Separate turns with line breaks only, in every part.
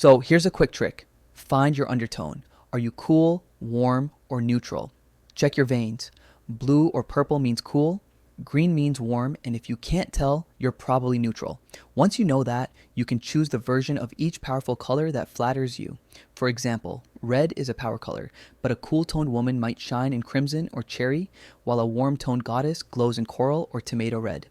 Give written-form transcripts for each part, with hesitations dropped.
So here's a quick trick. Find your undertone. Are you cool, warm, or neutral? Check your veins. Blue or purple means cool, green means warm, and if you can't tell, you're probably neutral. Once you know that, you can choose the version of each powerful color that flatters you. For example, red is a power color, but a cool-toned woman might shine in crimson or cherry, while a warm-toned goddess glows in coral or tomato red.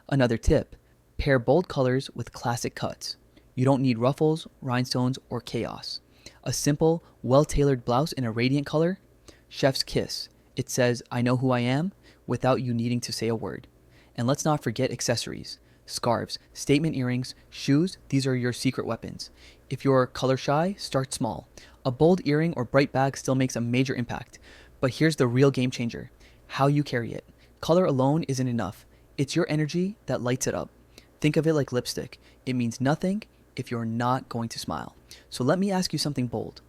Another tip, pair bold colors with classic cuts. You don't need ruffles, rhinestones, or chaos. A simple, well-tailored blouse in a radiant color, chef's kiss. It says, I know who I am, without you needing to say a word. And let's not forget accessories. Scarves, statement earrings, shoes, these are your secret weapons. If you're color shy, start small. A bold earring or bright bag still makes a major impact. But here's the real game changer, how you carry it. Color alone isn't enough. It's your energy that lights it up. Think of it like lipstick. It means nothing if you're not going to smile. So let me ask you something bold.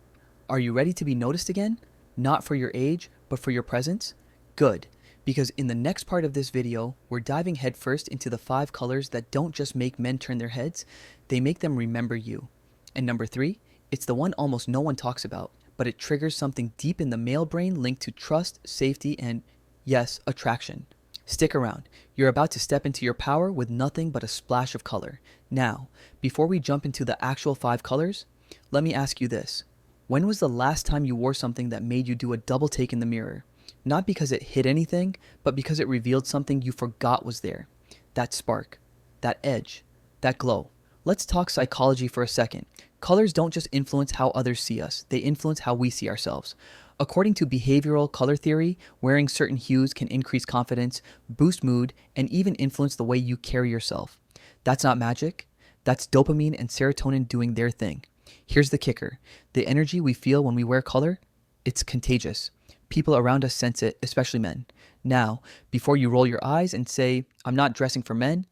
Are you ready to be noticed again? Not for your age, but for your presence? Good, because in the next part of this video, we're diving headfirst into the 5 colors that don't just make men turn their heads, they make them remember you. And number 3, it's the one almost no one talks about, but it triggers something deep in the male brain linked to trust, safety, and, yes, attraction. Stick around. You're about to step into your power with nothing but a splash of color. Now, before we jump into the actual 5 colors, let me ask you this. When was the last time you wore something that made you do a double take in the mirror? Not because it hid anything, but because it revealed something you forgot was there. That spark, that edge, that glow. Let's talk psychology for a second. Colors don't just influence how others see us, they influence how we see ourselves. According to behavioral color theory, wearing certain hues can increase confidence, boost mood, and even influence the way you carry yourself. That's not magic. That's dopamine and serotonin doing their thing. Here's the kicker. The energy we feel when we wear color, it's contagious. People around us sense it, especially men. Now, before you roll your eyes and say, I'm not dressing for men,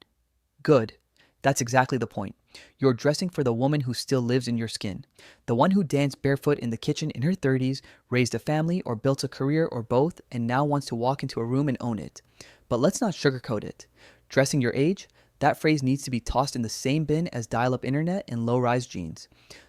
good. That's exactly the point. You're dressing for the woman who still lives in your skin. The one who danced barefoot in the kitchen in her 30s, raised a family, or built a career, or both, and now wants to walk into a room and own it. But let's not sugarcoat it. Dressing your age? That phrase needs to be tossed in the same bin as dial-up internet and low-rise jeans.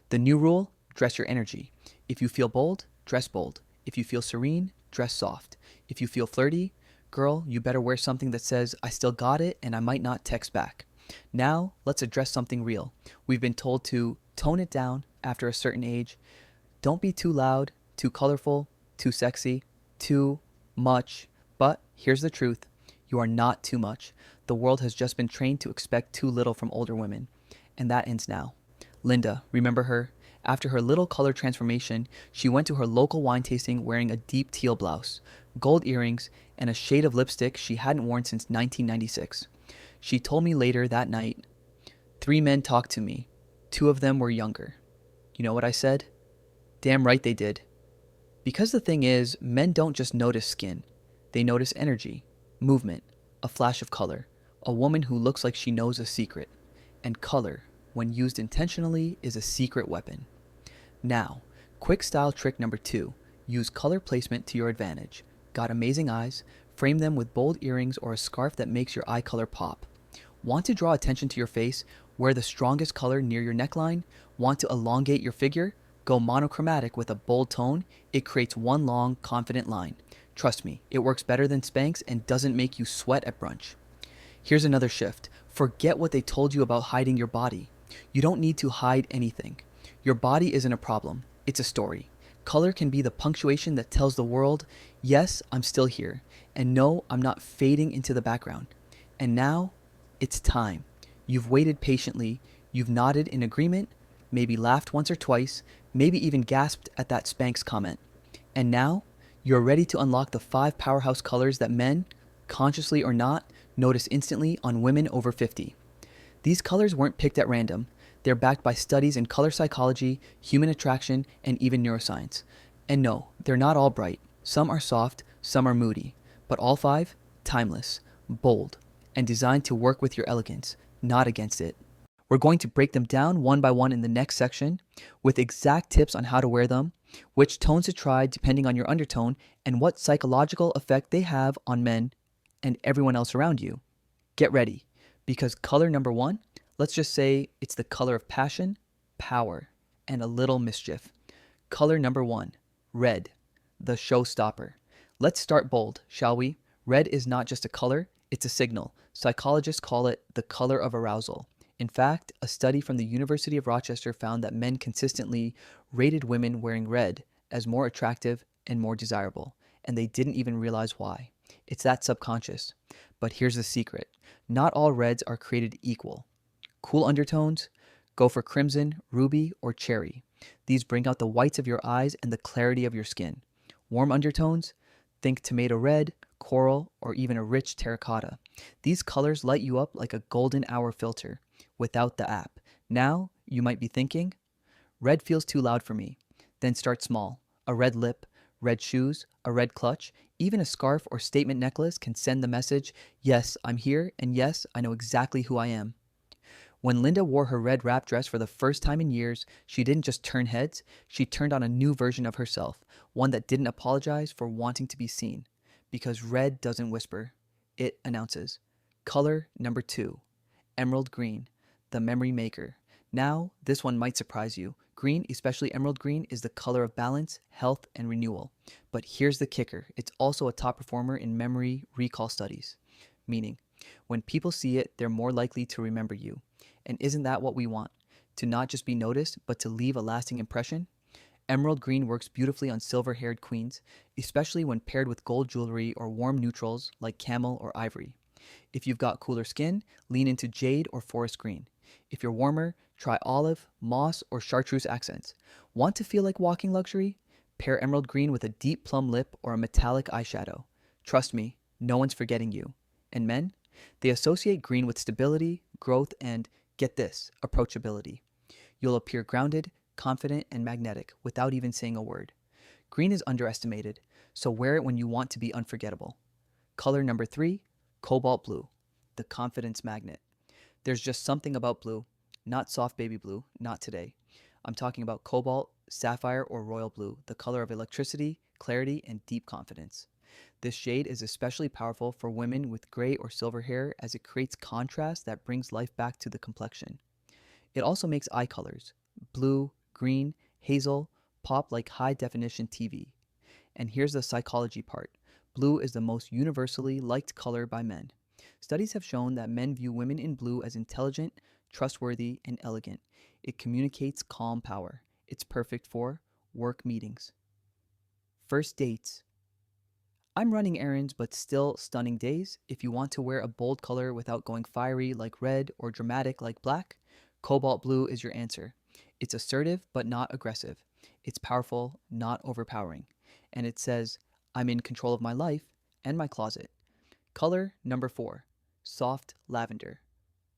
The new rule, dress your energy. If you feel bold, dress bold. If you feel serene, dress soft. If you feel flirty, girl, you better wear something that says, I still got it and I might not text back. Now, let's address something real. We've been told to tone it down after a certain age. Don't be too loud, too colorful, too sexy, too much. But here's the truth. You are not too much. The world has just been trained to expect too little from older women. And that ends now. Linda, remember her? After her little color transformation, she went to her local wine tasting wearing a deep teal blouse, gold earrings, and a shade of lipstick she hadn't worn since 1996. She told me later that night, 3 men talked to me. 2 of them were younger. You know what I said? Damn right they did. Because the thing is, men don't just notice skin. They notice energy, movement, a flash of color, a woman who looks like she knows a secret. And color, when used intentionally, is a secret weapon. Now, quick style trick number 2. Use color placement to your advantage. Got amazing eyes? Frame them with bold earrings or a scarf that makes your eye color pop. Want to draw attention to your face? Wear the strongest color near your neckline. Want to elongate your figure? Go monochromatic with a bold tone. It creates one long, confident line. Trust me, it works better than Spanx and doesn't make you sweat at brunch. Here's another shift. Forget what they told you about hiding your body. You don't need to hide anything. Your body isn't a problem. It's a story. Color can be the punctuation that tells the world, yes, I'm still here. And no, I'm not fading into the background. And now, it's time. You've waited patiently. You've nodded in agreement, maybe laughed once or twice, maybe even gasped at that Spanx comment. And now, you're ready to unlock the 5 powerhouse colors that men, consciously or not, notice instantly on women over 50. These colors weren't picked at random. They're backed by studies in color psychology, human attraction, and even neuroscience. And no, they're not all bright. Some are soft, some are moody. But all 5, timeless, bold, and designed to work with your elegance, not against it. We're going to break them down one by one in the next section, with exact tips on how to wear them, which tones to try depending on your undertone, and what psychological effect they have on men and everyone else around you. Get ready, because color number 1, let's just say it's the color of passion, power, and a little mischief. Color number 1, red, the showstopper. Let's start bold, shall we? Red is not just a color, it's a signal. Psychologists call it the color of arousal. In fact, a study from the University of Rochester found that men consistently rated women wearing red as more attractive and more desirable, and they didn't even realize why. It's that subconscious. But here's the secret. Not all reds are created equal. Cool undertones? Go for crimson, ruby, or cherry. These bring out the whites of your eyes and the clarity of your skin. Warm undertones? Think tomato red, coral, or even a rich terracotta. These colors light you up like a golden hour filter without the app. Now, you might be thinking, red feels too loud for me. Then start small. A red lip, red shoes, a red clutch, even a scarf or statement necklace can send the message, yes, I'm here, and yes, I know exactly who I am. When Linda wore her red wrap dress for the first time in years, she didn't just turn heads, she turned on a new version of herself, one that didn't apologize for wanting to be seen. Because red doesn't whisper, it announces. Color number 2, emerald green, the memory maker. Now, this one might surprise you. Green, especially emerald green, is the color of balance, health, and renewal. But here's the kicker. It's also a top performer in memory recall studies. Meaning, when people see it, they're more likely to remember you. And isn't that what we want? To not just be noticed, but to leave a lasting impression? Emerald green works beautifully on silver-haired queens, especially when paired with gold jewelry or warm neutrals like camel or ivory. If you've got cooler skin, lean into jade or forest green. If you're warmer, try olive, moss, or chartreuse accents. Want to feel like walking luxury? Pair emerald green with a deep plum lip or a metallic eyeshadow. Trust me, no one's forgetting you. And men? They associate green with stability, growth, and, get this, approachability. You'll appear grounded, confident, and magnetic without even saying a word. Green is underestimated, so wear it when you want to be unforgettable. Color number 3, cobalt blue, the confidence magnet. There's just something about blue, not soft baby blue, not today. I'm talking about cobalt, sapphire, or royal blue, the color of electricity, clarity, and deep confidence. This shade is especially powerful for women with gray or silver hair as it creates contrast that brings life back to the complexion. It also makes eye colors, blue, green, hazel, pop like high-definition TV. And here's the psychology part. Blue is the most universally liked color by men. Studies have shown that men view women in blue as intelligent, trustworthy, and elegant. It communicates calm power. It's perfect for work meetings. First dates. I'm running errands but still stunning days. If you want to wear a bold color without going fiery like red or dramatic like black, cobalt blue is your answer. It's assertive but not aggressive. It's powerful, not overpowering. And it says, I'm in control of my life and my closet. Color number 4, soft lavender,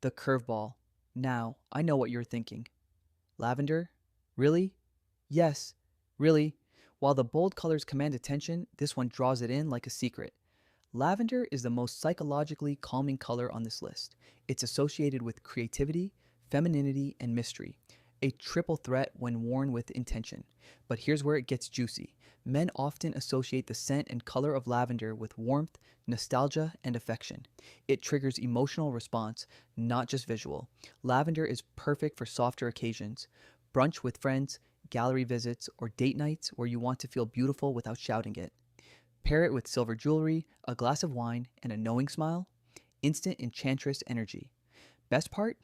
the curveball. Now, I know what you're thinking. Lavender? Really? Yes, really. While the bold colors command attention, this one draws it in like a secret. Lavender is the most psychologically calming color on this list. It's associated with creativity, femininity, and mystery. A triple threat when worn with intention. But here's where it gets juicy. Men often associate the scent and color of lavender with warmth, nostalgia, and affection. It triggers emotional response, not just visual. Lavender is perfect for softer occasions. Brunch with friends, gallery visits, or date nights where you want to feel beautiful without shouting it. Pair it with silver jewelry, a glass of wine, and a knowing smile. Instant enchantress energy. Best part?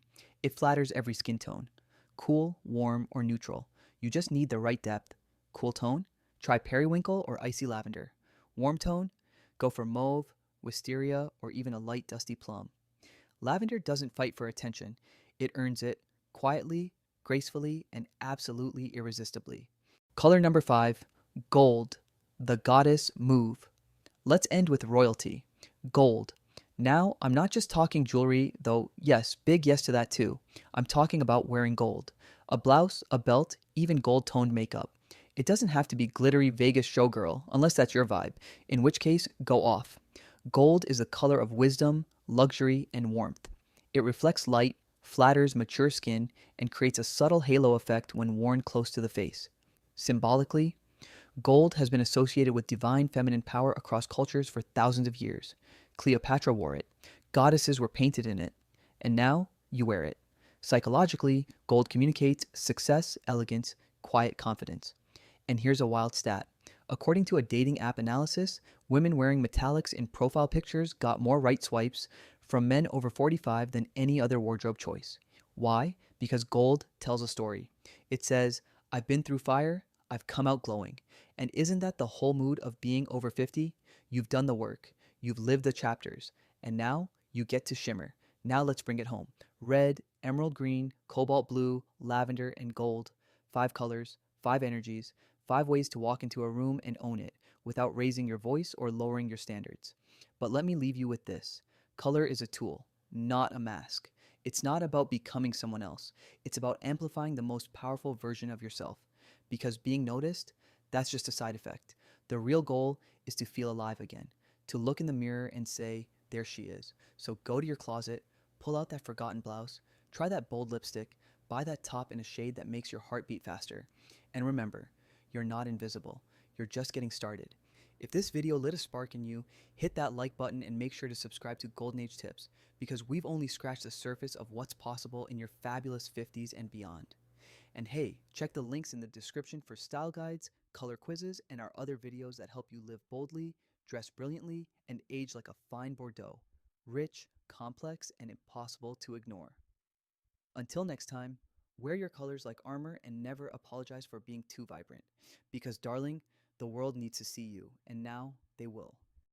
It flatters every skin tone. Cool, warm, or neutral. You just need the right depth. Cool tone? Try periwinkle or icy lavender. Warm tone? Go for mauve, wisteria, or even a light dusty plum. Lavender doesn't fight for attention. It earns it quietly, gracefully, and absolutely irresistibly. Color number 5, gold, the goddess move. Let's end with royalty. Gold. Now, I'm not just talking jewelry, though yes, big yes to that too. I'm talking about wearing gold. A blouse, a belt, even gold-toned makeup. It doesn't have to be glittery Vegas showgirl, unless that's your vibe, in which case, go off. Gold is the color of wisdom, luxury, and warmth. It reflects light, flatters mature skin, and creates a subtle halo effect when worn close to the face. Symbolically, gold has been associated with divine feminine power across cultures for thousands of years. Cleopatra wore it. Goddesses were painted in it. And now, you wear it. Psychologically, gold communicates success, elegance, quiet confidence. And here's a wild stat. According to a dating app analysis, women wearing metallics in profile pictures got more right swipes from men over 45 than any other wardrobe choice. Why? Because gold tells a story. It says, I've been through fire, I've come out glowing. And isn't that the whole mood of being over 50? You've done the work, you've lived the chapters, and now you get to shimmer. Now let's bring it home. Red, emerald green, cobalt blue, lavender, and gold. 5 colors, 5 energies, 5 ways to walk into a room and own it without raising your voice or lowering your standards. But let me leave you with this. Color is a tool, not a mask. It's not about becoming someone else. It's about amplifying the most powerful version of yourself. Because being noticed, that's just a side effect. The real goal is to feel alive again, to look in the mirror and say, there she is. So go to your closet, pull out that forgotten blouse, try that bold lipstick, buy that top in a shade that makes your heart beat faster. And remember, you're not invisible. You're just getting started. If this video lit a spark in you, hit that like button and make sure to subscribe to Golden Age Tips because we've only scratched the surface of what's possible in your fabulous 50s and beyond. And hey, check the links in the description for style guides, color quizzes, and our other videos that help you live boldly, dress brilliantly, and age like a fine Bordeaux. Rich, complex, and impossible to ignore. Until next time, wear your colors like armor and never apologize for being too vibrant. Because, darling, the world needs to see you, and now they will.